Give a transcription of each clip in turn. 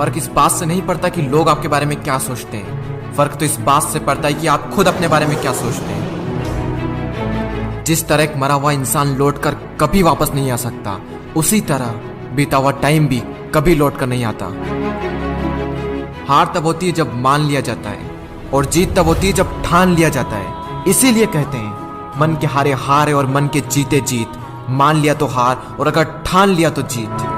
फर्क इस बात से नहीं पड़ता कि लोग आपके बारे में क्या सोचते हैं, फर्क तो इस बात से पड़ता है कि आप खुद अपने बारे में क्या सोचते हैं। जिस तरह एक मरा हुआ इंसान लौटकर कभी वापस नहीं आ सकता, उसी तरह बीता हुआ टाइम भी कभी लौट कर नहीं आता। हार तब होती है जब मान लिया जाता है, और जीत तब होती है जब ठान लिया जाता है। इसीलिए कहते हैं मन के हारे हार है और मन के जीते जीत। मान लिया तो हार, और अगर ठान लिया तो जीत।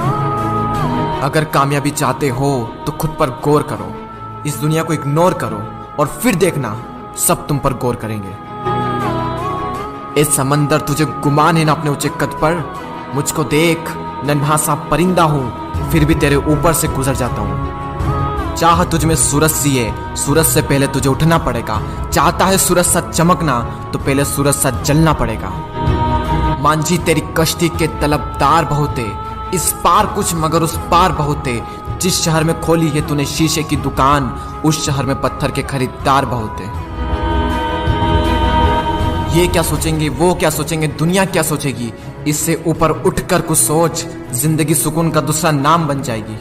अगर कामयाबी चाहते हो तो खुद पर गौर करो, इस दुनिया को इग्नोर करो, और फिर देखना सब तुम पर गौर करेंगे। इस समंदर तुझे गुमान है ना अपने ऊंचे कद पर। मुझको देख, नन्हा सा परिंदा हूं, फिर भी तेरे ऊपर से गुजर जाता हूं। चाह तुझ में सूरज सी है, सूरज से पहले तुझे उठना पड़ेगा। चाहता है सूरज सा चमकना, तो पहले सूरज सा जलना पड़ेगा। मांझी तेरी कश्ती के तलबदार बहुत है, इस पार कुछ मगर उस पार बहुत है। जिस शहर में खोली है तूने शीशे की दुकान, उस शहर में पत्थर के खरीदार बहुत है। ये क्या सोचेंगे, वो क्या सोचेंगे, दुनिया क्या सोचेगी, इससे ऊपर उठकर कुछ सोच। जिंदगी सुकून का दूसरा नाम बन जाएगी।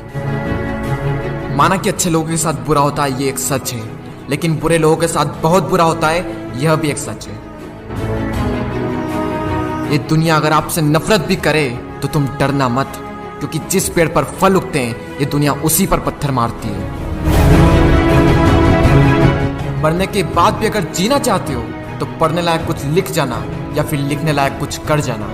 माना कि अच्छे लोगों के साथ बुरा होता है, ये एक सच है, लेकिन बुरे लोगों के साथ बहुत बुरा होता है, यह भी एक सच है। ये दुनिया अगर आपसे नफरत भी करे तो तुम डरना मत, क्योंकि जिस पेड़ पर फल उगते हैं ये दुनिया उसी पर पत्थर मारती है। मरने के बाद भी अगर जीना चाहते हो तो पढ़ने लायक कुछ लिख जाना, या फिर लिखने लायक कुछ कर जाना।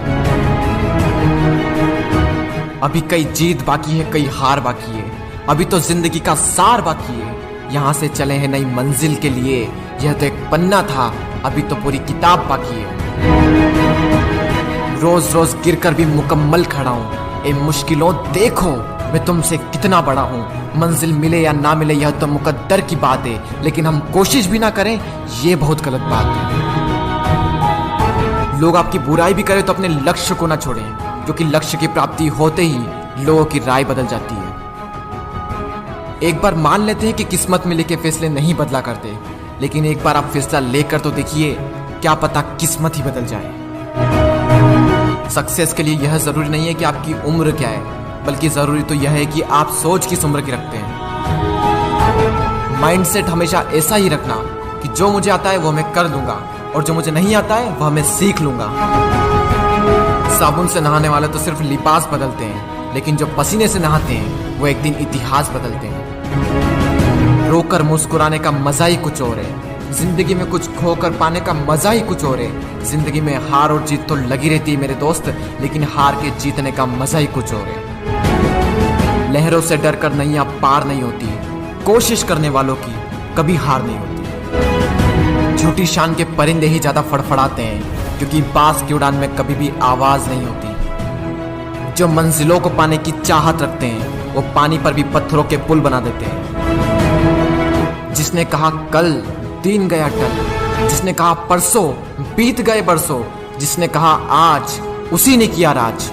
अभी कई जीत बाकी है, कई हार बाकी है, अभी तो जिंदगी का सार बाकी है। यहाँ से चले हैं नई मंजिल के लिए, यह तो एक पन्ना था, अभी तो पूरी किताब बाकी है। रोज रोज गिरकर भी मुकम्मल खड़ा हूँ। ए मुश्किलों देखो मैं तुमसे कितना बड़ा हूँ। मंजिल मिले या ना मिले यह तो मुकद्दर की बात है, लेकिन हम कोशिश भी ना करें ये बहुत गलत बात है। लोग आपकी बुराई भी करें तो अपने लक्ष्य को ना छोड़ें, क्योंकि लक्ष्य की प्राप्ति होते ही लोगों की राय बदल जाती है। एक बार मान लेते हैं कि किस्मत में लिखे फैसले नहीं बदला करते, लेकिन एक बार आप फैसला लेकर तो देखिए, क्या पता किस्मत ही बदल जाए। सक्सेस के लिए यह जरूरी नहीं है कि आपकी उम्र क्या है, बल्कि जरूरी तो यह है कि आप सोच किस उम्र की रखते हैं। माइंडसेट हमेशा ऐसा ही रखना कि जो मुझे आता है वो मैं कर दूंगा, और जो मुझे नहीं आता है वह मैं सीख लूंगा। साबुन से नहाने वाले तो सिर्फ लिबास बदलते हैं, लेकिन जो पसीने से नहाते हैं वो एक दिन इतिहास बदलते हैं। रोकर मुस्कुराने का मजा ही कुछ और है, जिंदगी में कुछ खोकर पाने का मजा ही कुछ और है। जिंदगी में हार और जीत तो लगी रहती है मेरे दोस्त, लेकिन हार के जीतने का मजा ही कुछ और है। लहरों से डरकर नैया पार नहीं होती, कोशिश करने वालों की कभी हार नहीं होती। झूठी शान के परिंदे ही ज्यादा फड़फड़ाते हैं, क्योंकि बाज की उड़ान में कभी भी आवाज नहीं होती। जो मंजिलों को पाने की चाहत रखते हैं वो पानी पर भी पत्थरों के पुल बना देते हैं। जिसने कहा कल दिन गया टल, जिसने कहा परसों बीत गए बरसों, जिसने कहा आज उसी ने किया राज।